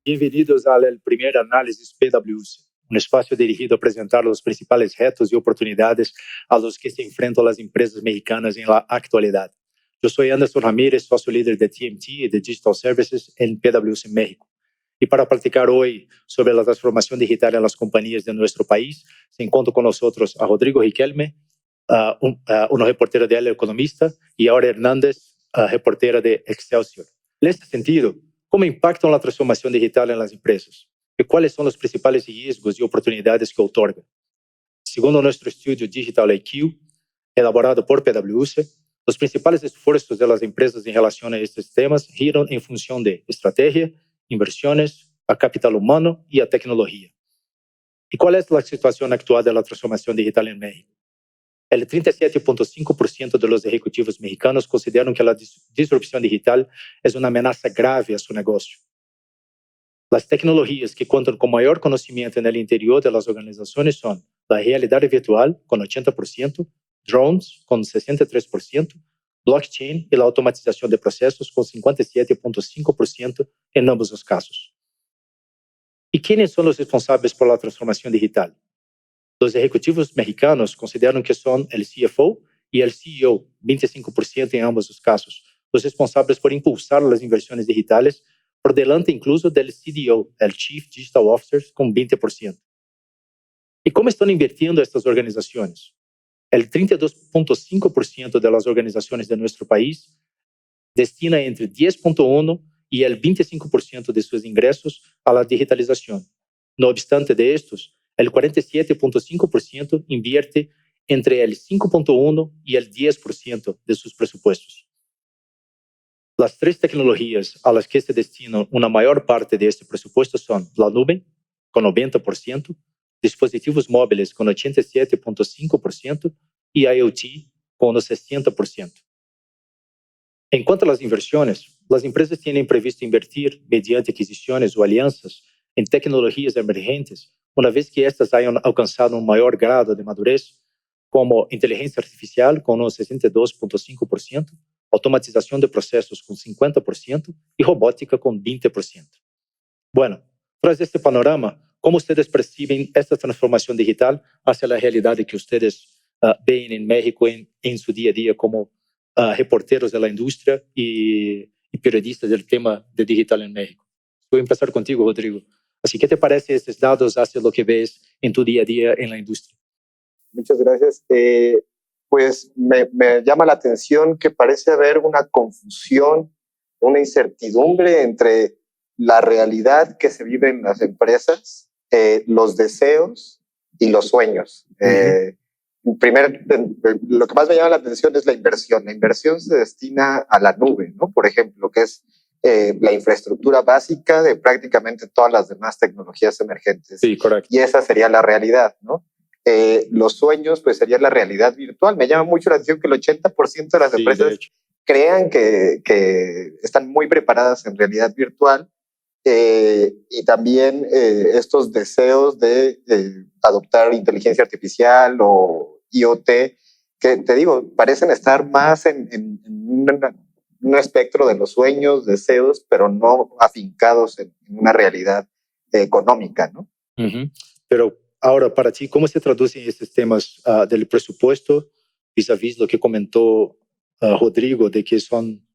Bienvenidos al primer análisis PwC, un espacio dirigido a presentar los principales retos y oportunidades a los que se enfrentan las empresas mexicanas en la actualidad. Yo soy Anderson Ramírez, socio líder de TMT y de Digital Services en PwC México. Y para platicar hoy sobre la transformación digital en las compañías de nuestro país, se encuentra con nosotros a Rodrigo Riquelme, una reportera de El Economista, y Aura Hernández, reportera de Excelsior. En este sentido, ¿cómo impacta la transformación digital en las empresas? ¿Y cuáles son los principales riesgos y oportunidades que otorga? Según nuestro estudio Digital IQ, elaborado por PwC, los principales esfuerzos de las empresas en relación a estos temas giran en función de estrategia, inversiones, a capital humano y a tecnología. ¿Y cuál es la situación actual de la transformación digital en México? El 37.5% de los ejecutivos mexicanos consideran que la disrupción digital es una amenaza grave a su negocio. Las tecnologías que cuentan con mayor conocimiento en el interior de las organizaciones son la realidad virtual, con 80%, drones, con 63%, blockchain y la automatización de procesos, con 57.5% en ambos los casos. ¿Y quiénes son los responsables por la transformación digital? Los ejecutivos mexicanos consideran que son el CFO y el CEO, 25% en ambos los casos, los responsables por impulsar las inversiones digitales, por delante incluso del CDO, el Chief Digital Officer, con 20%. ¿Y cómo están invirtiendo estas organizaciones? El 32.5% de las organizaciones de nuestro país destina entre 10.1% y el 25% de sus ingresos a la digitalización. No obstante de estos, el 47.5% invierte entre el 5.1% y el 10% de sus presupuestos. Las tres tecnologías a las que se destina una mayor parte de este presupuesto son la nube, con 90%, dispositivos móviles con 87.5% y IoT con 60%. En cuanto a las inversiones, las empresas tienen previsto invertir mediante adquisiciones o alianzas en tecnologías emergentes una vez que estas hayan alcanzado un mayor grado de madurez, como inteligencia artificial con un 62.5%, automatización de procesos con 50% y robótica con 20%. Bueno, tras este panorama, ¿cómo ustedes perciben esta transformación digital hacia la realidad que ustedes ven en México en su día a día como reporteros de la industria y periodistas del tema de digital en México? Voy a empezar contigo, Rodrigo. Así, ¿qué te parece estos datos hacia lo que ves en tu día a día en la industria? Muchas gracias. Pues me llama la atención que parece haber una confusión, una incertidumbre entre la realidad que se vive en las empresas, los deseos y los sueños. Lo que más me llama la atención es la inversión. La inversión se destina a la nube, ¿no? Por ejemplo, que es la infraestructura básica de prácticamente todas las demás tecnologías emergentes. Sí, correcto. Y esa sería la realidad, ¿no? Los sueños, pues sería la realidad virtual. Me llama mucho la atención que el 80% de las empresas crean que están muy preparadas en realidad virtual, y también estos deseos de adoptar inteligencia artificial o IoT, que te digo, parecen estar más en un espectro de los sueños, deseos, pero no afincados en una realidad económica, ¿no? Pero ahora, para ti, ¿cómo se traducen estos temas del presupuesto vis-a-vis lo que comentó Rodrigo, de que son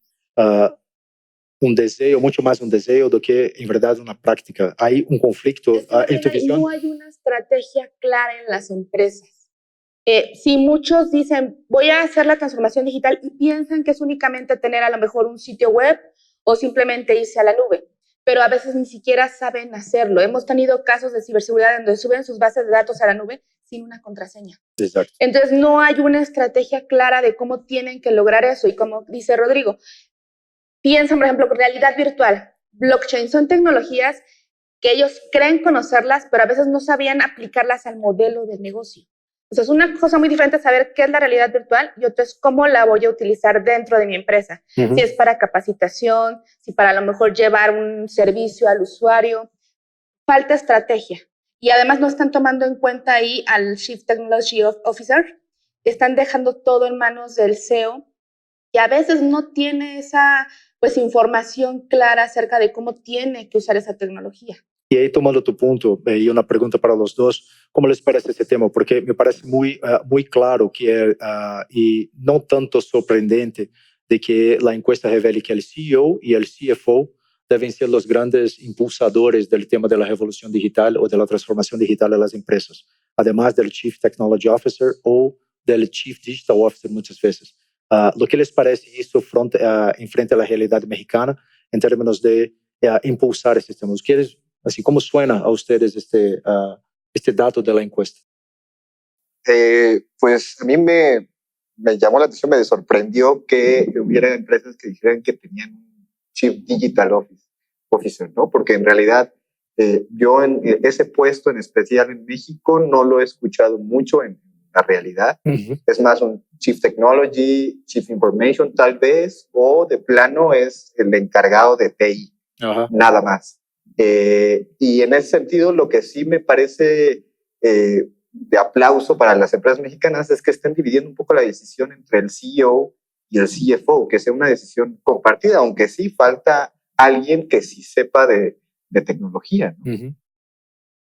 un deseo, mucho más un deseo do que en verdad una práctica? ¿Hay un conflicto en tu visión? No hay una estrategia clara en las empresas. Si muchos dicen, voy a hacer la transformación digital y piensan que es únicamente tener a lo mejor un sitio web o simplemente irse a la nube, pero a veces ni siquiera saben hacerlo. Hemos tenido casos de ciberseguridad donde suben sus bases de datos a la nube sin una contraseña. Exacto. Entonces no hay una estrategia clara de cómo tienen que lograr eso. Y como dice Rodrigo, piensan, por ejemplo, realidad virtual, blockchain, son tecnologías que ellos creen conocerlas, pero a veces no sabían aplicarlas al modelo de negocio. Entonces, una cosa muy diferente es saber qué es la realidad virtual y otra es cómo la voy a utilizar dentro de mi empresa. Si es para capacitación, si para a lo mejor llevar un servicio al usuario. Falta estrategia. Y además no están tomando en cuenta ahí al Chief Technology Officer. Están dejando todo en manos del CEO y a veces no tiene esa pues información clara acerca de cómo tiene que usar esa tecnología. Y ahí tomando tu punto, y una pregunta para los dos, ¿cómo les parece este tema? Porque me parece muy claro que, y no tanto sorprendente, de que la encuesta revele que el CEO y el CFO deben ser los grandes impulsadores del tema de la revolución digital o de la transformación digital de las empresas, además del Chief Technology Officer o del Chief Digital Officer muchas veces. Lo que les parece esto en frente a la realidad mexicana en términos de impulsar estos temas? ¿Quieres, así cómo suena a ustedes este dato de la encuesta? Pues a mí me llamó la atención, me sorprendió que hubiera empresas que dijeran que tenían un Chief Digital Officer, ¿no? Porque en realidad yo en ese puesto en especial en México no lo he escuchado mucho en la realidad. Uh-huh. Es más un Chief Technology, Chief Information tal vez, o de plano es el encargado de TI, uh-huh. Nada más. Y en ese sentido lo que sí me parece de aplauso para las empresas mexicanas es que estén dividiendo un poco la decisión entre el CEO y el CFO, que sea una decisión compartida, aunque sí falta alguien que sí sepa de tecnología, ¿no? Uh-huh.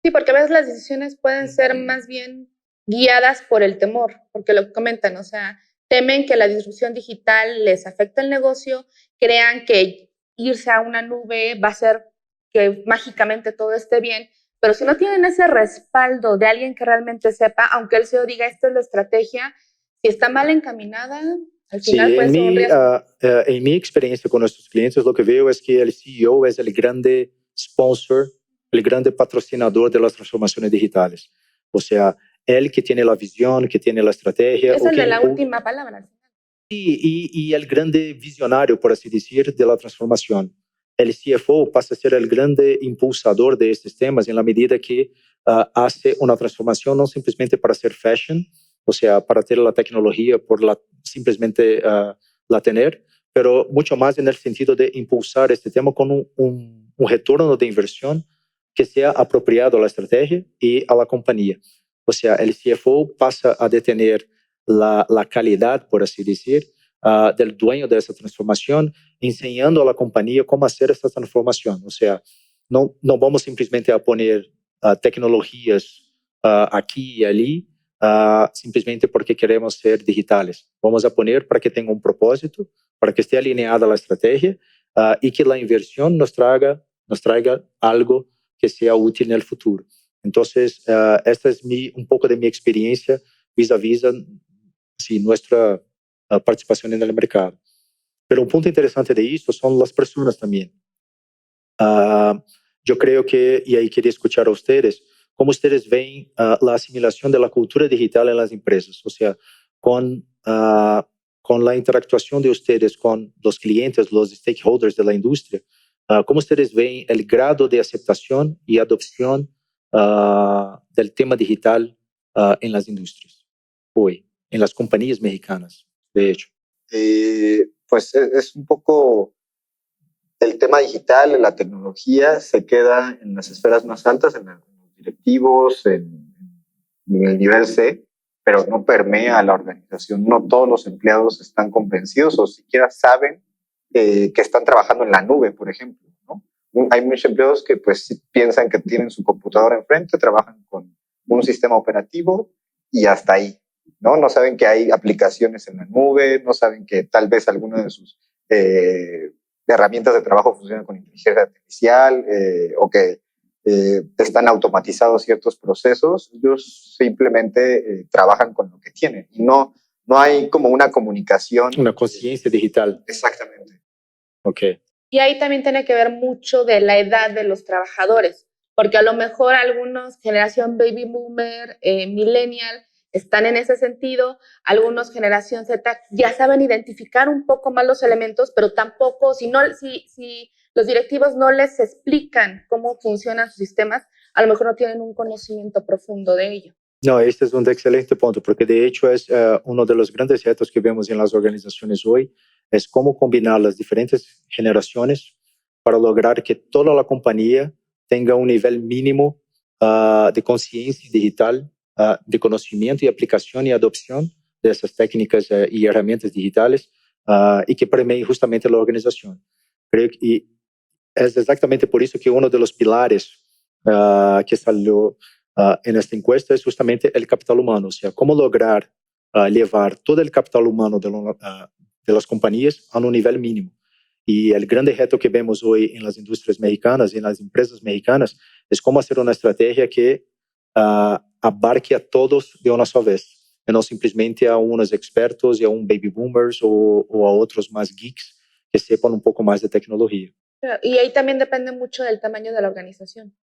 Sí, porque a veces las decisiones pueden ser más bien guiadas por el temor, porque lo que comentan, o sea, temen que la disrupción digital les afecte el negocio, crean que irse a una nube va a hacer que mágicamente todo esté bien, pero si no tienen ese respaldo de alguien que realmente sepa, aunque el CEO diga esta es la estrategia, si está mal encaminada, al final sí, puede ser un riesgo. En mi experiencia con nuestros clientes, lo que veo es que el CEO es el grande sponsor, el grande patrocinador de las transformaciones digitales. O sea, él que tiene la visión, que tiene la estrategia. Es el de la última palabra. Y el grande visionario, por así decir, de la transformación. El CFO pasa a ser el grande impulsador de estos temas en la medida que hace una transformación no simplemente para hacer fashion, o sea, para tener la tecnología simplemente la tener, pero mucho más en el sentido de impulsar este tema con un retorno de inversión que sea apropiado a la estrategia y a la compañía. O sea, el CFO pasa a detener la calidad, por así decir, del dueño de esa transformación, enseñando a la compañía cómo hacer esta transformación. O sea, no vamos simplemente a poner tecnologías aquí y allí, simplemente porque queremos ser digitales. Vamos a poner para que tenga un propósito, para que esté alineada a la estrategia y que la inversión nos traiga algo que sea útil en el futuro. Entonces, esta es un poco de mi experiencia vis-a-vis sí, nuestra participación en el mercado. Pero un punto interesante de esto son las personas también. Yo creo que, y ahí quería escuchar a ustedes, cómo ustedes ven la asimilación de la cultura digital en las empresas, o sea, con la interactuación de ustedes con los clientes, los stakeholders de la industria, cómo ustedes ven el grado de aceptación y adopción del tema digital en las industrias hoy, en las compañías mexicanas, de hecho. Pues es un poco el tema digital, la tecnología se queda en las esferas más altas, en los directivos, en el nivel C, pero no permea a la organización. No todos los empleados están convencidos o siquiera saben que están trabajando en la nube, por ejemplo, ¿no? Hay muchos empleados que pues piensan que tienen su computadora enfrente, trabajan con un sistema operativo y hasta ahí, ¿no? No saben que hay aplicaciones en la nube, no saben que tal vez alguna de sus herramientas de trabajo funcionan con inteligencia artificial o que están automatizados ciertos procesos. Ellos simplemente trabajan con lo que tienen y no hay como una comunicación. Una conciencia digital. Exactamente. Ok. Y ahí también tiene que ver mucho de la edad de los trabajadores, porque a lo mejor algunos, generación baby boomer, millennial, están en ese sentido, algunos generación Z ya saben identificar un poco más los elementos, pero tampoco, si los directivos no les explican cómo funcionan sus sistemas, a lo mejor no tienen un conocimiento profundo de ello. No, este es un excelente punto, porque de hecho es uno de los grandes retos que vemos en las organizaciones hoy, es cómo combinar las diferentes generaciones para lograr que toda la compañía tenga un nivel mínimo de conciencia digital, de conocimiento y aplicación y adopción de esas técnicas y herramientas digitales y que permeen justamente la organización. Creo que es exactamente por eso que uno de los pilares que salió en esta encuesta es justamente el capital humano, o sea, cómo lograr llevar todo el capital humano de las compañías a un nivel mínimo. Y el grande reto que vemos hoy en las industrias mexicanas y en las empresas mexicanas es cómo hacer una estrategia que abarque a todos de una sola vez, y no simplemente a unos expertos y a un baby boomers o a otros más geeks que sepan un poco más de tecnología. Y ahí también depende mucho del tamaño de la organización.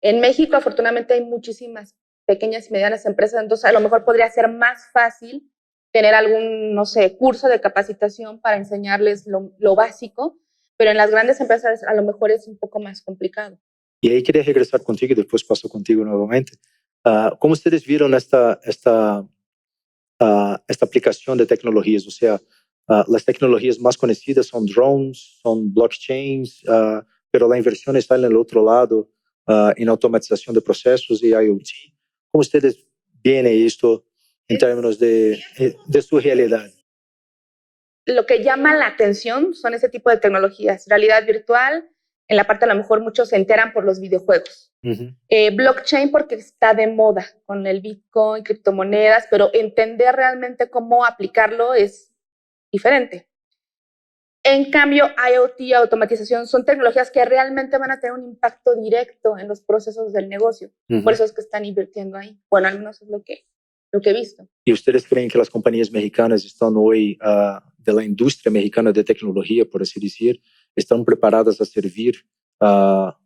En México, afortunadamente, hay muchísimas pequeñas y medianas empresas, entonces a lo mejor podría ser más fácil tener algún, no sé, curso de capacitación para enseñarles lo básico, pero en las grandes empresas a lo mejor es un poco más complicado. Y ahí quería regresar contigo y después paso contigo nuevamente. ¿Cómo ustedes vieron esta aplicación de tecnologías? O sea, las tecnologías más conocidas son drones, son blockchains, pero la inversión está en el otro lado, en automatización de procesos y IoT. ¿Cómo ustedes ven esto en términos de su realidad? Lo que llama la atención son ese tipo de tecnologías, realidad virtual, en la parte a lo mejor muchos se enteran por los videojuegos. Blockchain porque está de moda con el Bitcoin, criptomonedas, pero entender realmente cómo aplicarlo es diferente. En cambio, IoT, automatización, son tecnologías que realmente van a tener un impacto directo en los procesos del negocio. Por eso es que están invirtiendo ahí. Bueno, al menos es lo que he visto. ¿Y ustedes creen que las compañías mexicanas están hoy, de la industria mexicana de tecnología, por así decir, están preparadas a servir a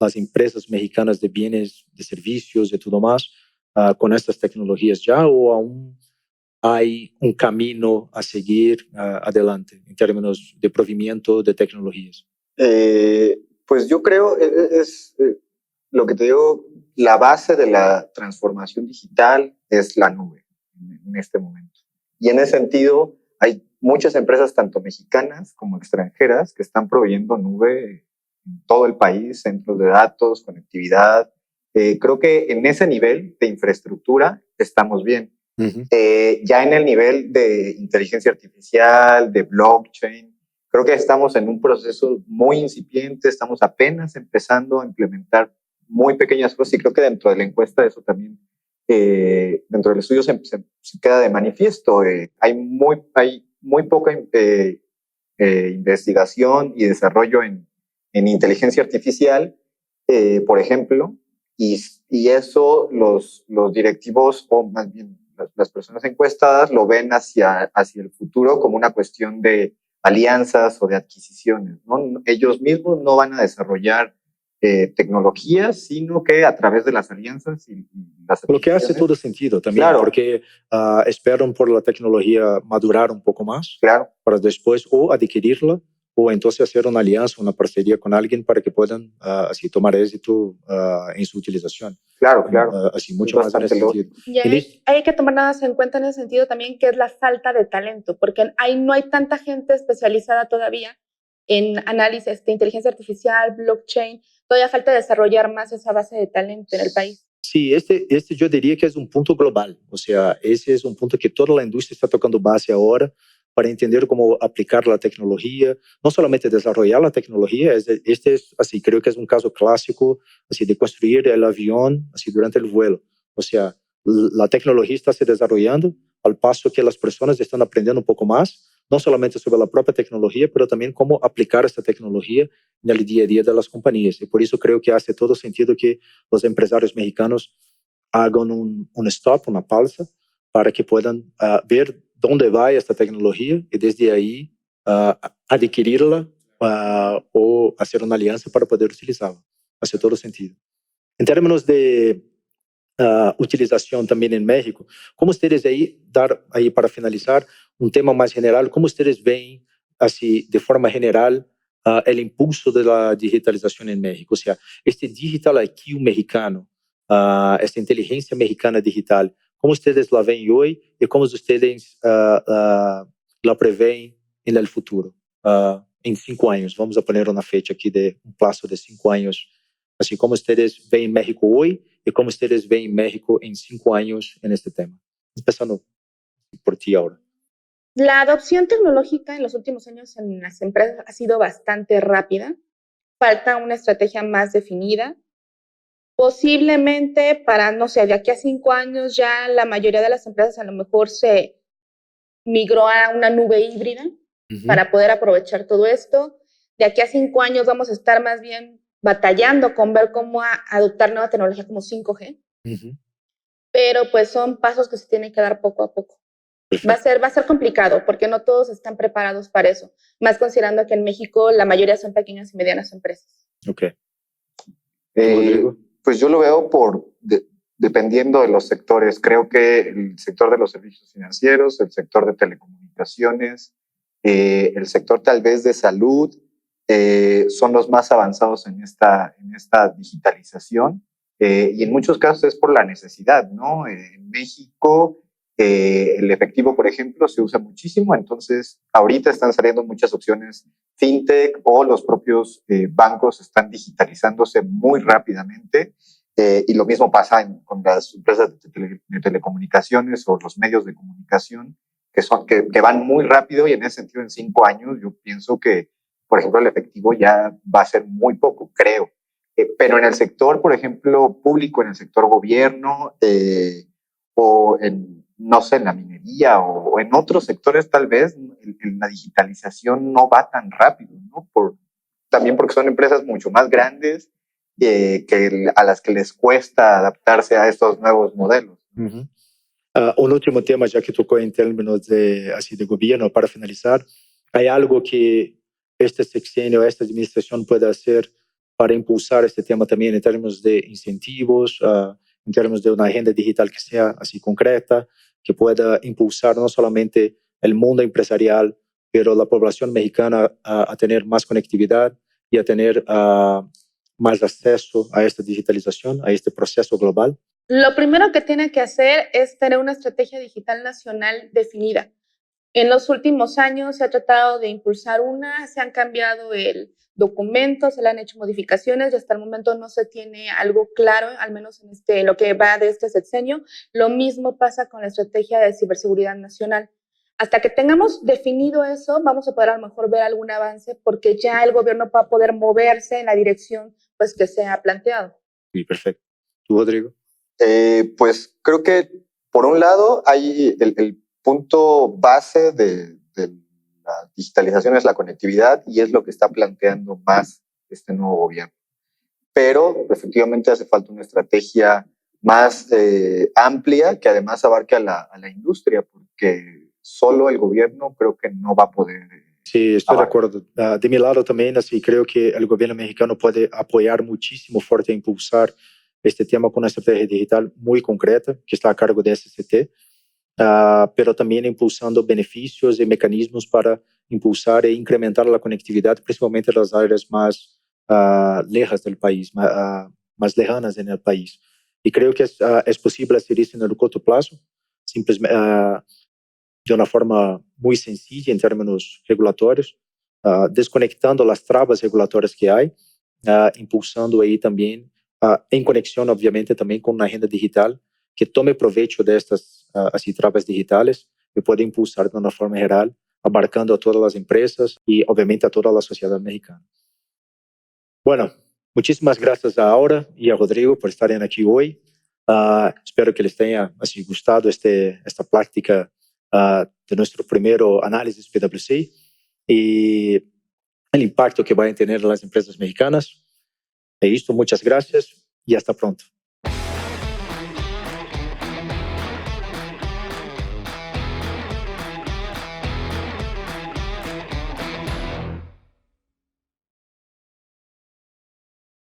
las empresas mexicanas de bienes, de servicios y todo más con estas tecnologías ya, o aún hay un camino a seguir adelante en términos de provimiento de tecnologías? Pues yo creo, lo que te digo, la base de la transformación digital es la nube en este momento. Y en ese sentido, hay muchas empresas, tanto mexicanas como extranjeras, que están proveyendo nube en todo el país, centros de datos, conectividad. Creo que en ese nivel de infraestructura estamos bien. Ya en el nivel de inteligencia artificial, de blockchain, creo que estamos en un proceso muy incipiente, estamos apenas empezando a implementar muy pequeñas cosas y creo que dentro de la encuesta eso también, dentro del estudio se queda de manifiesto. Hay muy poca investigación y desarrollo en inteligencia artificial, por ejemplo, y eso los directivos, o más bien las personas encuestadas, lo ven hacia el futuro como una cuestión de alianzas o de adquisiciones, ¿no? Ellos mismos no van a desarrollar tecnologías, sino que a través de las alianzas y las adquisiciones. Lo que hace todo sentido también, claro, porque esperan por la tecnología madurar un poco más, claro, para después o adquirirla o entonces hacer una alianza, una parcería con alguien para que puedan así tomar éxito en su utilización. Claro, claro. Así mucho más en ese sentido. Y hay que tomar nada en cuenta en ese sentido también, que es la falta de talento, porque no hay tanta gente especializada todavía en análisis de inteligencia artificial, blockchain. Todavía falta desarrollar más esa base de talento en el país. Sí, este yo diría que es un punto global, o sea, ese es un punto que toda la industria está tocando base ahora para entender cómo aplicar la tecnología, no solamente desarrollar la tecnología, este es así, creo que es un caso clásico así de construir el avión así durante el vuelo, o sea, la tecnología está se desarrollando al paso que las personas están aprendiendo un poco más, no solamente sobre la propia tecnología, pero también cómo aplicar esta tecnología en el día a día de las compañías. Y por eso creo que hace todo sentido que los empresarios mexicanos hagan un stop, una pausa, para que puedan ver dónde va esta tecnología y desde ahí adquirirla o hacer una alianza para poder utilizarla. Hace todo sentido. En términos de utilización también en México, ¿cómo ustedes ahí para finalizar un tema más general, cómo ustedes ven así de forma general el impulso de la digitalización en México? O sea, este digital IQ mexicano, esta inteligencia mexicana digital, ¿cómo ustedes la ven hoy y cómo ustedes la prevén en el futuro? En 5 años, vamos a poner una fecha aquí de un plazo de 5 años, así como ustedes ven México hoy y cómo ustedes ven México en 5 años en este tema. Empezando por ti ahora. La adopción tecnológica en los últimos años en las empresas ha sido bastante rápida. Falta una estrategia más definida. Posiblemente para, no sé, de aquí a 5 años ya la mayoría de las empresas a lo mejor se migró a una nube híbrida para poder aprovechar todo esto. De aquí a 5 años vamos a estar más bien batallando con ver cómo adoptar nueva tecnología como 5G. Pero pues son pasos que se tienen que dar poco a poco. Va a ser complicado porque no todos están preparados para eso, más considerando que en México la mayoría son pequeñas y medianas empresas. Ok. Pues yo lo veo dependiendo de los sectores. Creo que el sector de los servicios financieros, el sector de telecomunicaciones, el sector tal vez de salud, son los más avanzados en esta digitalización. Y en muchos casos es por la necesidad, ¿no? En México, el efectivo, por ejemplo, se usa muchísimo, entonces ahorita están saliendo muchas opciones fintech o los propios bancos están digitalizándose muy rápidamente, y lo mismo pasa con las empresas de telecomunicaciones o los medios de comunicación que van muy rápido, y en ese sentido en 5 años yo pienso que, por ejemplo, el efectivo ya va a ser muy poco, creo. Pero en el sector, por ejemplo, público, en el sector gobierno, o en, no sé, en la minería o en otros sectores tal vez, la digitalización no va tan rápido, ¿no? También porque son empresas mucho más grandes, a las que les cuesta adaptarse a estos nuevos modelos. Un último tema, ya que tocó en términos de gobierno, para finalizar, ¿hay algo que este sexenio, esta administración puede hacer para impulsar este tema también en términos de incentivos, en términos de una agenda digital que sea así concreta, que pueda impulsar no solamente el mundo empresarial, pero la población mexicana a tener más conectividad y a tener más acceso a esta digitalización, a este proceso global? Lo primero que tiene que hacer es tener una estrategia digital nacional definida. En los últimos años se ha tratado de impulsar una, se han cambiado el documento, se le han hecho modificaciones y hasta el momento no se tiene algo claro, al menos en lo que va de este sexenio. Lo mismo pasa con la estrategia de ciberseguridad nacional. Hasta que tengamos definido eso, vamos a poder a lo mejor ver algún avance porque ya el gobierno va a poder moverse en la dirección pues, que se ha planteado. Sí, perfecto. ¿Tú, Rodrigo? Pues creo que por un lado hay el punto base de la digitalización es la conectividad, y es lo que está planteando más este nuevo gobierno. Pero efectivamente hace falta una estrategia más amplia que además abarque a la industria, porque solo el gobierno creo que no va a poder. Sí, estoy de acuerdo. De mi lado también, así creo que el gobierno mexicano puede apoyar muchísimo fuerte e impulsar este tema con una estrategia digital muy concreta que está a cargo de SCT, pero también impulsando beneficios y mecanismos para impulsar e incrementar la conectividad, principalmente en las áreas más lejas del país, más lejanas en el país. Y creo que es posible hacer eso en el corto plazo, simplemente de una forma muy sencilla en términos regulatorios, desconectando las trabas regulatorias que hay, impulsando ahí también, en conexión obviamente también con una agenda digital que tome provecho de estas así trabas digitales y pueda impulsar de una forma general, abarcando a todas las empresas y obviamente a toda la sociedad mexicana. Bueno, muchísimas gracias a Aura y a Rodrigo por estar aquí hoy. Espero que les tenga así gustado esta práctica de nuestro primero análisis PwC y el impacto que van a tener las empresas mexicanas. Es esto, muchas gracias y hasta pronto.